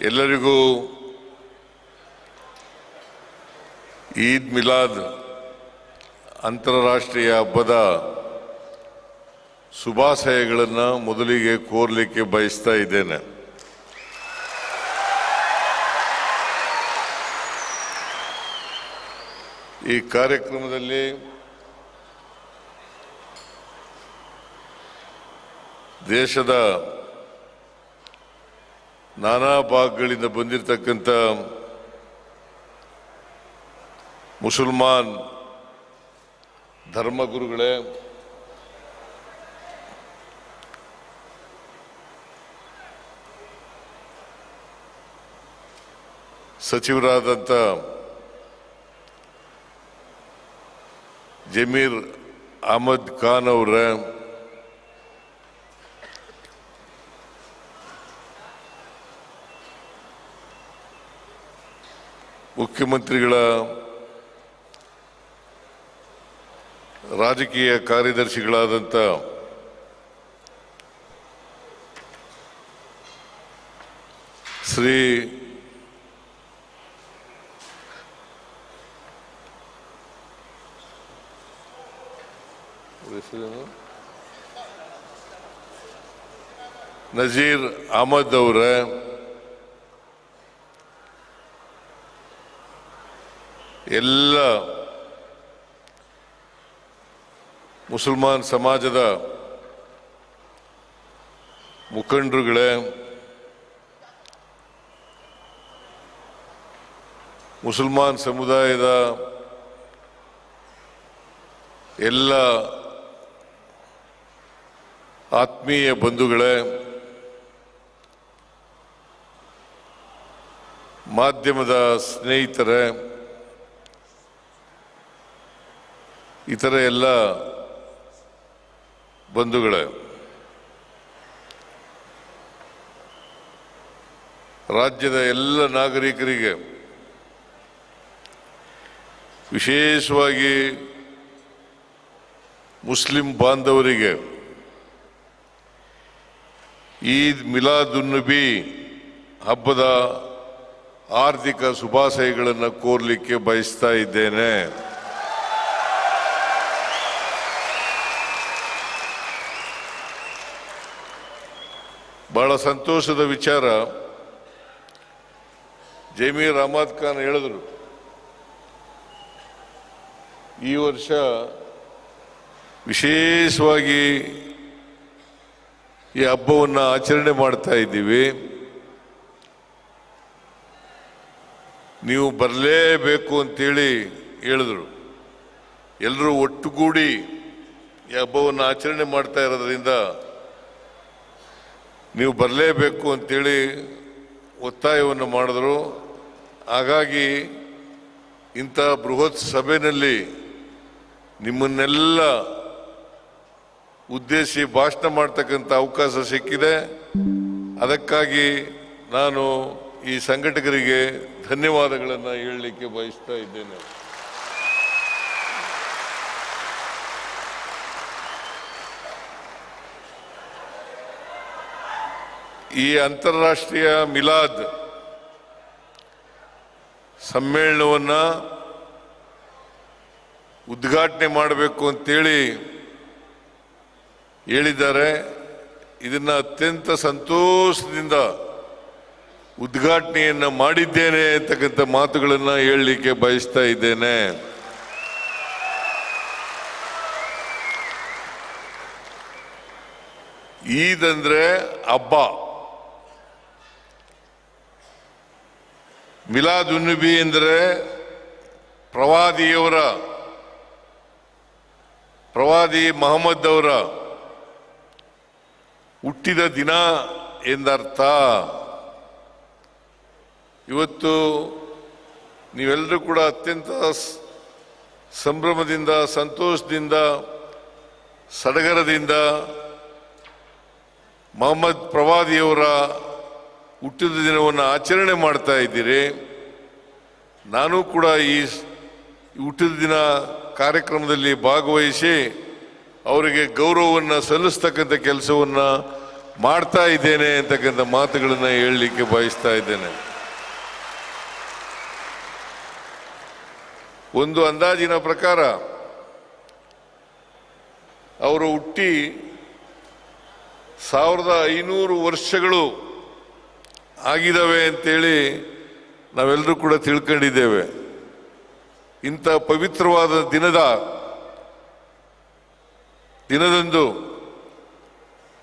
ಎಲ್ಲರಿಗೂ ಈದ್ ಮಿಲಾದ್ ಅಂತಾರಾಷ್ಟ್ರೀಯ ಹಬ್ಬದ ಶುಭಾಶಯಗಳನ್ನು ಮೊದಲಿಗೆ ಕೋರಲಿಕ್ಕೆ ಬಯಸ್ತಾ ಇದ್ದೇನೆ. ಈ ಕಾರ್ಯಕ್ರಮದಲ್ಲಿ ದೇಶದ ನಾನಾ ಭಾಗಗಳಿಂದ ಬಂದಿರತಕ್ಕಂಥ ಮುಸಲ್ಮಾನ್ ಧರ್ಮಗುರುಗಳೇ, ಸಚಿವರಾದಂಥ ಜಮೀರ್ ಅಹಮದ್ ಖಾನ್ ಅವರೇ, ಮುಖ್ಯಮಂತ್ರಿಗಳ ರಾಜಕೀಯ ಕಾರ್ಯದರ್ಶಿಗಳಾದಂಥ ಶ್ರೀ ನಜೀರ್ ಅಹಮದ್ ಅವರೇ, ಎಲ್ಲ ಮುಸಲ್ಮಾನ್ ಸಮಾಜದ ಮುಖಂಡರುಗಳೇ, ಮುಸಲ್ಮಾನ್ ಸಮುದಾಯದ ಎಲ್ಲ ಆತ್ಮೀಯ ಬಂಧುಗಳೇ, ಮಾಧ್ಯಮದ ಸ್ನೇಹಿತರೇ, ಇತರ ಎಲ್ಲ ಬಂಧುಗಳೇ, ರಾಜ್ಯದ ಎಲ್ಲ ನಾಗರಿಕರಿಗೆ, ವಿಶೇಷವಾಗಿ ಮುಸ್ಲಿಂ ಬಾಂಧವರಿಗೆ ಈದ್ ಮಿಲಾದ್ ಉನ್ ನಬಿ ಹಬ್ಬದ ಆರ್ಥಿಕ ಶುಭಾಶಯಗಳನ್ನು ಕೋರಲಿಕ್ಕೆ ಬಯಸ್ತಾ ಇದ್ದೇನೆ. ಬಹಳ ಸಂತೋಷದ ವಿಚಾರ, ಜಮೀರ್ ಅಹಮದ್ ಖಾನ್ ಹೇಳಿದರು, ಈ ವರ್ಷ ವಿಶೇಷವಾಗಿ ಈ ಹಬ್ಬವನ್ನು ಆಚರಣೆ ಮಾಡ್ತಾ ಇದ್ದೀವಿ, ನೀವು ಬರಲೇಬೇಕು ಅಂತೇಳಿ ಹೇಳಿದರು. ಎಲ್ಲರೂ ಒಟ್ಟುಗೂಡಿ ಈ ಹಬ್ಬವನ್ನು ಆಚರಣೆ ಮಾಡ್ತಾ ಇರೋದ್ರಿಂದ ನೀವು ಬರಲೇಬೇಕು ಅಂತೇಳಿ ಒತ್ತಾಯವನ್ನು ಮಾಡಿದ್ರು. ಹಾಗಾಗಿ ಇಂಥ ಬೃಹತ್ ಸಭೆಯಲ್ಲಿ ನಿಮ್ಮನ್ನೆಲ್ಲ ಉದ್ದೇಶಿಸಿ ಭಾಷಣ ಮಾಡ್ತಕ್ಕಂಥ ಅವಕಾಶ ಸಿಕ್ಕಿದೆ. ಅದಕ್ಕಾಗಿ ನಾನು ಈ ಸಂಘಟಕರಿಗೆ ಧನ್ಯವಾದಗಳನ್ನು ಹೇಳಲಿಕ್ಕೆ ಬಯಸ್ತಾ ಇದ್ದೇನೆ. ಈ ಅಂತಾರಾಷ್ಟ್ರೀಯ ಮಿಲಾದ್ ಸಮ್ಮೇಳನವನ್ನು ಉದ್ಘಾಟನೆ ಮಾಡಬೇಕು ಅಂತೇಳಿ ಹೇಳಿದ್ದಾರೆ. ಇದನ್ನು ಅತ್ಯಂತ ಸಂತೋಷದಿಂದ ಉದ್ಘಾಟನೆಯನ್ನು ಮಾಡಿದ್ದೇನೆ ಅಂತಕ್ಕಂಥ ಮಾತುಗಳನ್ನು ಹೇಳಲಿಕ್ಕೆ ಬಯಸ್ತಾ ಇದ್ದೇನೆ. ಈದ್ ಅಂದ್ರೆ ಹಬ್ಬ, ಮಿಲಾದ್ ಉನ್ ನಬಿ ಎಂದರೆ ಪ್ರವಾದಿ ಮಹಮ್ಮದ್ ಅವರ ಹುಟ್ಟಿದ ದಿನ ಎಂದರ್ಥ. ಇವತ್ತು ನೀವೆಲ್ಲರೂ ಕೂಡ ಅತ್ಯಂತ ಸಂಭ್ರಮದಿಂದ, ಸಂತೋಷದಿಂದ, ಸಡಗರದಿಂದ ಮೊಹಮ್ಮದ್ ಪ್ರವಾದಿಯವರ ಹುಟ್ಟಿದ ದಿನವನ್ನು ಆಚರಣೆ ಮಾಡ್ತಾ ಇದ್ದೀರಿ. ನಾನು ಕೂಡ ಈ ಹುಟ್ಟಿದ ದಿನ ಕಾರ್ಯಕ್ರಮದಲ್ಲಿ ಭಾಗವಹಿಸಿ ಅವರಿಗೆ ಗೌರವವನ್ನು ಸಲ್ಲಿಸ್ತಕ್ಕಂಥ ಕೆಲಸವನ್ನು ಮಾಡ್ತಾ ಇದ್ದೇನೆ ಅಂತಕ್ಕಂಥ ಮಾತುಗಳನ್ನು ಹೇಳಲಿಕ್ಕೆ ಬಯಸ್ತಾ ಇದ್ದೇನೆ. ಒಂದು ಅಂದಾಜಿನ ಪ್ರಕಾರ ಅವರು ಹುಟ್ಟಿ 1500 ವರ್ಷಗಳು ಆಗಿದ್ದಾವೆ ಅಂತೇಳಿ ನಾವೆಲ್ಲರೂ ಕೂಡ ತಿಳ್ಕೊಂಡಿದ್ದೇವೆ. ಇಂಥ ಪವಿತ್ರವಾದ ದಿನದಂದು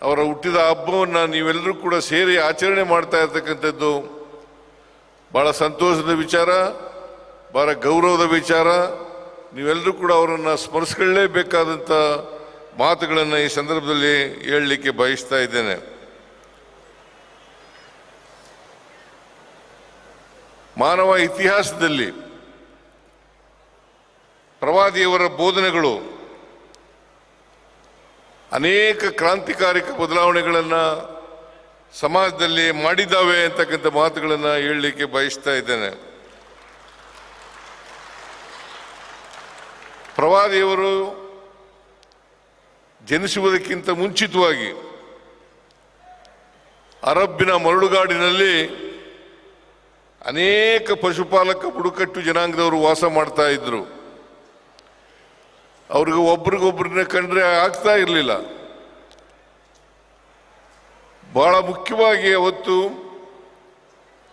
ಅವರ ಹುಟ್ಟಿದ ಹಬ್ಬವನ್ನು ನೀವೆಲ್ಲರೂ ಕೂಡ ಸೇರಿ ಆಚರಣೆ ಮಾಡ್ತಾ ಇರ್ತಕ್ಕಂಥದ್ದು ಬಹಳ ಸಂತೋಷದ ವಿಚಾರ, ಬಹಳ ಗೌರವದ ವಿಚಾರ. ನೀವೆಲ್ಲರೂ ಕೂಡ ಅವರನ್ನು ಸ್ಮರಿಸ್ಕೊಳ್ಳೇಬೇಕಾದಂಥ ಮಾತುಗಳನ್ನು ಈ ಸಂದರ್ಭದಲ್ಲಿ ಹೇಳಲಿಕ್ಕೆ ಬಯಸ್ತಾ ಇದ್ದೇನೆ. ಮಾನವ ಇತಿಹಾಸದಲ್ಲಿ ಪ್ರವಾದಿಯವರ ಬೋಧನೆಗಳು ಅನೇಕ ಕ್ರಾಂತಿಕಾರಿಕ ಬದಲಾವಣೆಗಳನ್ನು ಸಮಾಜದಲ್ಲಿ ಮಾಡಿದ್ದಾವೆ ಅಂತಕ್ಕಂಥ ಮಾತುಗಳನ್ನು ಹೇಳಲಿಕ್ಕೆ ಬಯಸ್ತಾ ಇದ್ದೇನೆ. ಪ್ರವಾದಿಯವರು ಜನಿಸುವುದಕ್ಕಿಂತ ಮುಂಚಿತವಾಗಿ ಅರಬ್ಬಿನ ಮರಳುಗಾಡಿನಲ್ಲಿ ಅನೇಕ ಪಶುಪಾಲಕ ಬುಡಕಟ್ಟು ಜನಾಂಗದವರು ವಾಸ ಮಾಡ್ತಾ ಇದ್ರು. ಅವ್ರಿಗೆ ಒಬ್ರಿಗೊಬ್ಬರನ್ನ ಕಂಡ್ರೆ ಆಗ್ತಾ ಇರಲಿಲ್ಲ. ಬಹಳ ಮುಖ್ಯವಾಗಿ ಅವತ್ತು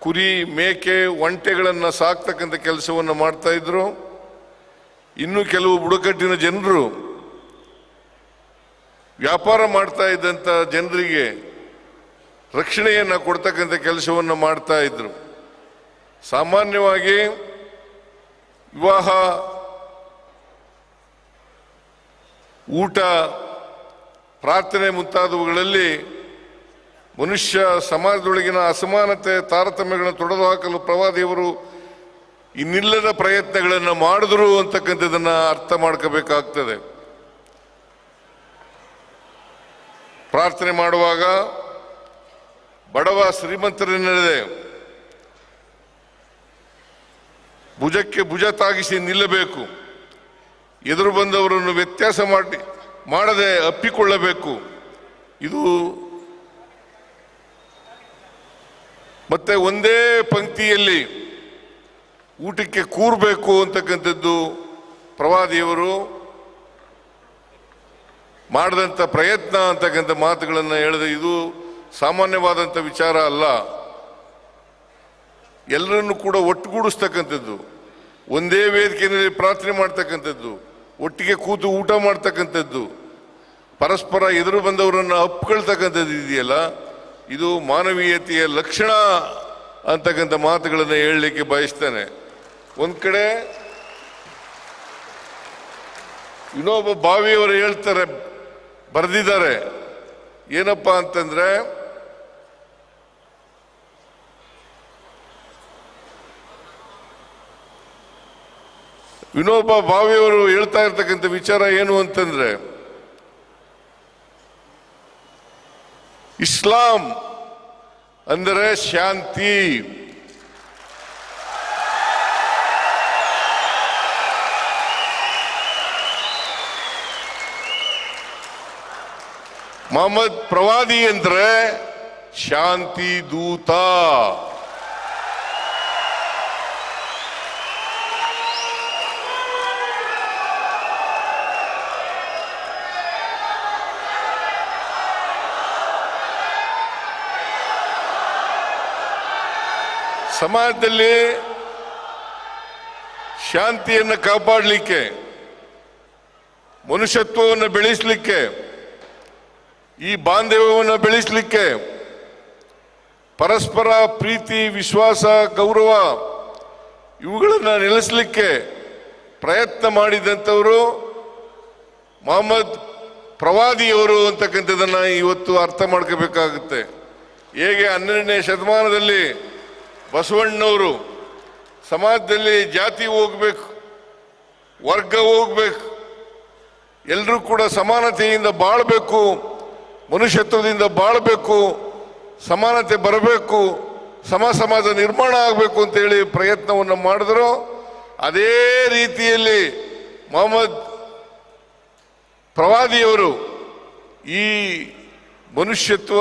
ಕುರಿ, ಮೇಕೆ, ಒಂಟೆಗಳನ್ನು ಸಾಕ್ತಕ್ಕಂಥ ಕೆಲಸವನ್ನು ಮಾಡ್ತಾ ಇದ್ರು. ಇನ್ನು ಕೆಲವು ಬುಡಕಟ್ಟಿನ ಜನರು ವ್ಯಾಪಾರ ಮಾಡ್ತಾ ಇದ್ದಂಥ ಜನರಿಗೆ ರಕ್ಷಣೆಯನ್ನು ಕೊಡ್ತಕ್ಕಂಥ ಕೆಲಸವನ್ನು ಮಾಡ್ತಾ ಇದ್ರು. ಸಾಮಾನ್ಯವಾಗಿ ವಿವಾಹ, ಊಟ, ಪ್ರಾರ್ಥನೆ ಮುಂತಾದವುಗಳಲ್ಲಿ ಮನುಷ್ಯ ಸಮಾಜದೊಳಗಿನ ಅಸಮಾನತೆ, ತಾರತಮ್ಯಗಳನ್ನು ತೊಡೆದುಹಾಕಲು ಪ್ರವಾದಿಯವರು ಇನ್ನಿಲ್ಲದ ಪ್ರಯತ್ನಗಳನ್ನು ಮಾಡಿದ್ರು ಅಂತಕ್ಕಂಥದ್ದನ್ನು ಅರ್ಥ ಮಾಡ್ಕೋಬೇಕಾಗ್ತದೆ. ಪ್ರಾರ್ಥನೆ ಮಾಡುವಾಗ ಬಡವ ಶ್ರೀಮಂತರೆನ್ನದೆ ಭುಜಕ್ಕೆ ಭುಜ ತಾಗಿಸಿ ನಿಲ್ಲಬೇಕು. ಎದುರು ಬಂದವರನ್ನು ವ್ಯತ್ಯಾಸ ಮಾಡದೆ ಅಪ್ಪಿಕೊಳ್ಳಬೇಕು. ಇದು ಮತ್ತೆ ಒಂದೇ ಪಂಕ್ತಿಯಲ್ಲಿ ಊಟಕ್ಕೆ ಕೂರಬೇಕು ಅಂತಕ್ಕಂಥದ್ದು ಪ್ರವಾದಿಯವರು ಮಾಡಿದಂಥ ಪ್ರಯತ್ನ ಅಂತಕ್ಕಂಥ ಮಾತುಗಳನ್ನು ಹೇಳಿದೆ. ಇದು ಸಾಮಾನ್ಯವಾದಂಥ ವಿಚಾರ ಅಲ್ಲ. ಎಲ್ಲರನ್ನು ಕೂಡ ಒಟ್ಟುಗೂಡಿಸ್ತಕ್ಕಂಥದ್ದು, ಒಂದೇ ವೇದಿಕೆಯಲ್ಲಿ ಪ್ರಾರ್ಥನೆ ಮಾಡ್ತಕ್ಕಂಥದ್ದು, ಒಟ್ಟಿಗೆ ಕೂತು ಊಟ ಮಾಡ್ತಕ್ಕಂಥದ್ದು, ಪರಸ್ಪರ ಎದುರು ಬಂದವರನ್ನು ಅಪ್ಕೊಳ್ತಕ್ಕಂಥದ್ದು ಇದೆಯಲ್ಲ, ಇದು ಮಾನವೀಯತೆಯ ಲಕ್ಷಣ ಅಂತಕ್ಕಂಥ ಮಾತುಗಳನ್ನು ಹೇಳಲಿಕ್ಕೆ ಬಯಸ್ತೇನೆ. ಒಂದು ಕಡೆ ವಿನೋಬ ಭಾವೆಯವರು ಹೇಳ್ತಾರೆ, ಬರೆದಿದ್ದಾರೆ, ಏನಪ್ಪಾ ಅಂತಂದ್ರೆ ವಿನೋಬ ಭಾವೆಯವರು ಹೇಳ್ತಾ ಇರ್ತಕ್ಕಂಥ ವಿಚಾರ ಏನು ಅಂತಂದ್ರೆ, ಇಸ್ಲಾಂ ಅಂದರೆ ಶಾಂತಿ, ಮೊಹಮ್ಮದ್ ಪ್ರವಾದಿ ಅಂದ್ರೆ ಶಾಂತಿ ದೂತ. ಸಮಾಜದಲ್ಲಿ ಶಾಂತಿಯನ್ನು ಕಾಪಾಡಲಿಕ್ಕೆ, ಮನುಷ್ಯತ್ವವನ್ನು ಬೆಳೆಸಲಿಕ್ಕೆ, ಈ ಬಾಂಧವ್ಯವನ್ನು ಬೆಳೆಸಲಿಕ್ಕೆ, ಪರಸ್ಪರ ಪ್ರೀತಿ, ವಿಶ್ವಾಸ, ಗೌರವ ಇವುಗಳನ್ನು ನೆಲೆಸಲಿಕ್ಕೆ ಪ್ರಯತ್ನ ಮಾಡಿದಂಥವರು ಮೊಹಮ್ಮದ್ ಪ್ರವಾದಿಯವರು ಅಂತಕ್ಕಂಥದ್ದನ್ನು ಇವತ್ತು ಅರ್ಥ ಮಾಡ್ಕೋಬೇಕಾಗುತ್ತೆ. ಹೇಗೆ 12ನೇ ಶತಮಾನದಲ್ಲಿ ಬಸವಣ್ಣವರು ಸಮಾಜದಲ್ಲಿ ಜಾತಿ ಹೋಗ್ಬೇಕು, ವರ್ಗ ಹೋಗ್ಬೇಕು, ಎಲ್ಲರೂ ಕೂಡ ಸಮಾನತೆಯಿಂದ ಬಾಳಬೇಕು, ಮನುಷ್ಯತ್ವದಿಂದ ಬಾಳಬೇಕು, ಸಮಾನತೆ ಬರಬೇಕು, ಸಮಾಜ ನಿರ್ಮಾಣ ಆಗಬೇಕು ಅಂತೇಳಿ ಪ್ರಯತ್ನವನ್ನು ಮಾಡಿದ್ರು. ಅದೇ ರೀತಿಯಲ್ಲಿ ಮೊಹಮ್ಮದ್ ಪ್ರವಾದಿಯವರು ಈ ಮನುಷ್ಯತ್ವ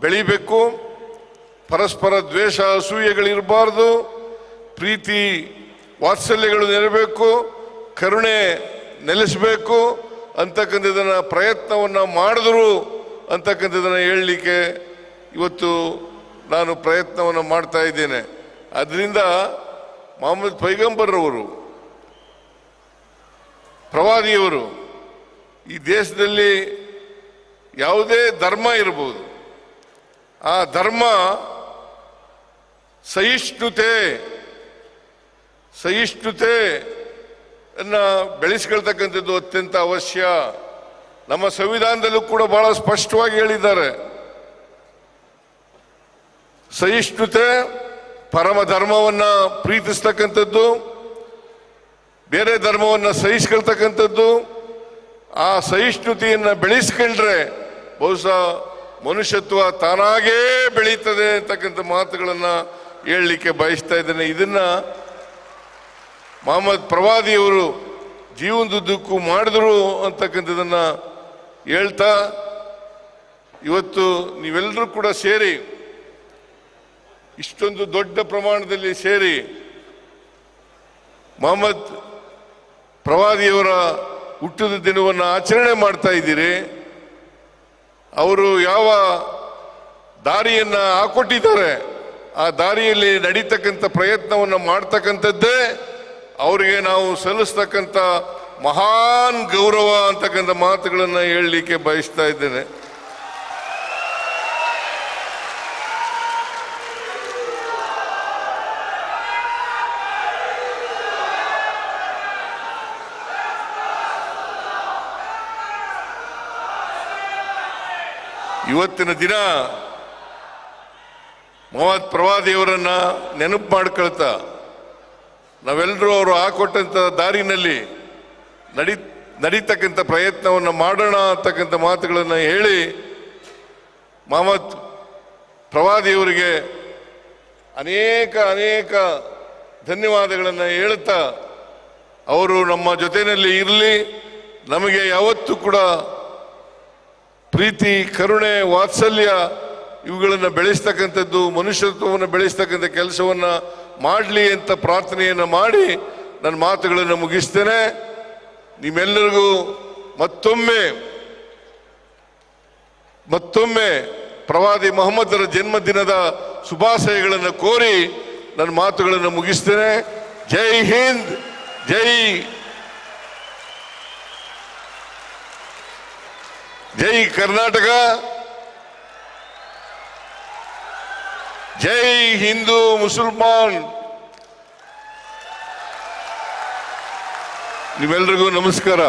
ಬೆಳಿಬೇಕು, ಪರಸ್ಪರ ದ್ವೇಷ ಅಸೂಯೆಗಳಿರಬಾರ್ದು, ಪ್ರೀತಿ ವಾತ್ಸಲ್ಯಗಳು ನೆರಬೇಕು, ಕರುಣೆ ನೆಲೆಸಬೇಕು ಅಂತಕ್ಕಂಥದ್ದನ್ನ ಪ್ರಯತ್ನವನ್ನು ಮಾಡಿದ್ರು ಅಂತಕ್ಕಂಥದ್ದನ್ನು ಹೇಳಲಿಕ್ಕೆ ಇವತ್ತು ನಾನು ಪ್ರಯತ್ನವನ್ನು ಮಾಡ್ತಾ ಇದ್ದೇನೆ. ಅದರಿಂದ ಮೊಹಮ್ಮದ್ ಪೈಗಂಬರ್ರವರು, ಪ್ರವಾದಿಯವರು, ಈ ದೇಶದಲ್ಲಿ ಯಾವುದೇ ಧರ್ಮ ಇರಬಹುದು, ಆ ಧರ್ಮ ಸಹಿಷ್ಣುತೆಯನ್ನು ಬೆಳೆಸ್ಕೊಳ್ತಕ್ಕಂಥದ್ದು ಅತ್ಯಂತ ಅವಶ್ಯ. ನಮ್ಮ ಸಂವಿಧಾನದಲ್ಲೂ ಕೂಡ ಬಹಳ ಸ್ಪಷ್ಟವಾಗಿ ಹೇಳಿದ್ದಾರೆ. ಸಹಿಷ್ಣುತೆ, ಪರಮ ಧರ್ಮವನ್ನು ಪ್ರೀತಿಸ್ತಕ್ಕಂಥದ್ದು, ಬೇರೆ ಧರ್ಮವನ್ನು ಸಹಿಸ್ಕೊಳ್ತಕ್ಕಂಥದ್ದು, ಆ ಸಹಿಷ್ಣುತೆಯನ್ನು ಬೆಳೆಸ್ಕೊಂಡ್ರೆ ಬಹುಶಃ ಮನುಷ್ಯತ್ವ ತಾನಾಗೇ ಬೆಳೀತದೆ ಅಂತಕ್ಕಂಥ ಮಾತುಗಳನ್ನು ಹೇಳಲಿಕ್ಕೆ ಬಯಸ್ತಾ ಇದ್ದೇನೆ. ಇದನ್ನ ಮೊಹಮ್ಮದ್ ಪ್ರವಾದಿಯವರು ಜೀವನದುದ್ದಕ್ಕೂ ಮಾಡಿದ್ರು ಅಂತಕ್ಕಂಥದ್ದನ್ನು ಹೇಳ್ತಾ, ಇವತ್ತು ನೀವೆಲ್ಲರೂ ಕೂಡ ಸೇರಿ, ಇಷ್ಟೊಂದು ದೊಡ್ಡ ಪ್ರಮಾಣದಲ್ಲಿ ಸೇರಿ ಮೊಹಮ್ಮದ್ ಪ್ರವಾದಿಯವರ ಹುಟ್ಟಿದ ದಿನವನ್ನು ಆಚರಣೆ ಮಾಡ್ತಾ ಇದ್ದೀರಿ. ಅವರು ಯಾವ ದಾರಿಯನ್ನು ಹಾಕೊಟ್ಟಿದ್ದಾರೆ ಆ ದಾರಿಯಲ್ಲಿ ನಡೀತಕ್ಕಂಥ ಪ್ರಯತ್ನವನ್ನು ಮಾಡ್ತಕ್ಕಂಥದ್ದೇ ಅವರಿಗೆ ನಾವು ಸಲ್ಲಿಸ್ತಕ್ಕಂಥ ಮಹಾನ್ ಗೌರವ ಅಂತಕ್ಕಂಥ ಮಾತುಗಳನ್ನು ಹೇಳಲಿಕ್ಕೆ ಬಯಸ್ತಾ ಇದ್ದೇನೆ. ಇವತ್ತಿನ ದಿನ ಮೊಹಮ್ಮದ್ ಪ್ರವಾದಿಯವರನ್ನ ನೆನಪು ಮಾಡ್ಕೊಳ್ತಾ ನಾವೆಲ್ಲರೂ ಅವರು ಹಾಕೊಟ್ಟಂಥ ದಾರಿನಲ್ಲಿ ನಡೀತಕ್ಕಂಥ ಪ್ರಯತ್ನವನ್ನು ಮಾಡೋಣ ಅಂತಕ್ಕಂಥ ಮಾತುಗಳನ್ನು ಹೇಳಿ ಮೊಹಮ್ಮದ್ ಪ್ರವಾದಿಯವರಿಗೆ ಅನೇಕ ಧನ್ಯವಾದಗಳನ್ನು ಹೇಳುತ್ತಾ, ಅವರು ನಮ್ಮ ಜೊತೆಯಲ್ಲಿ ಇರಲಿ, ನಮಗೆ ಯಾವತ್ತೂ ಕೂಡ ಪ್ರೀತಿ, ಕರುಣೆ, ವಾತ್ಸಲ್ಯ ಇವುಗಳನ್ನು ಬೆಳೆಸ್ತಕ್ಕಂಥದ್ದು, ಮನುಷ್ಯತ್ವವನ್ನು ಬೆಳೆಸ್ತಕ್ಕಂಥ ಕೆಲಸವನ್ನು ಮಾಡಲಿ ಅಂತ ಪ್ರಾರ್ಥನೆಯನ್ನು ಮಾಡಿ ನನ್ನ ಮಾತುಗಳನ್ನು ಮುಗಿಸ್ತೇನೆ. ನಿಮ್ಮೆಲ್ಲರಿಗೂ ಮತ್ತೊಮ್ಮೆ ಪ್ರವಾದಿ ಮೊಹಮ್ಮದರ ಜನ್ಮದಿನದ ಶುಭಾಶಯಗಳನ್ನು ಕೋರಿ ನನ್ನ ಮಾತುಗಳನ್ನು ಮುಗಿಸ್ತೇನೆ. ಜೈ ಹಿಂದ್, ಜೈ ಕರ್ನಾಟಕ, ಜೈ ಹಿಂದೂ ಮುಸಲ್ಮಾನ್. ನಿಮ್ಮೆಲ್ಲರಿಗೂ ನಮಸ್ಕಾರ.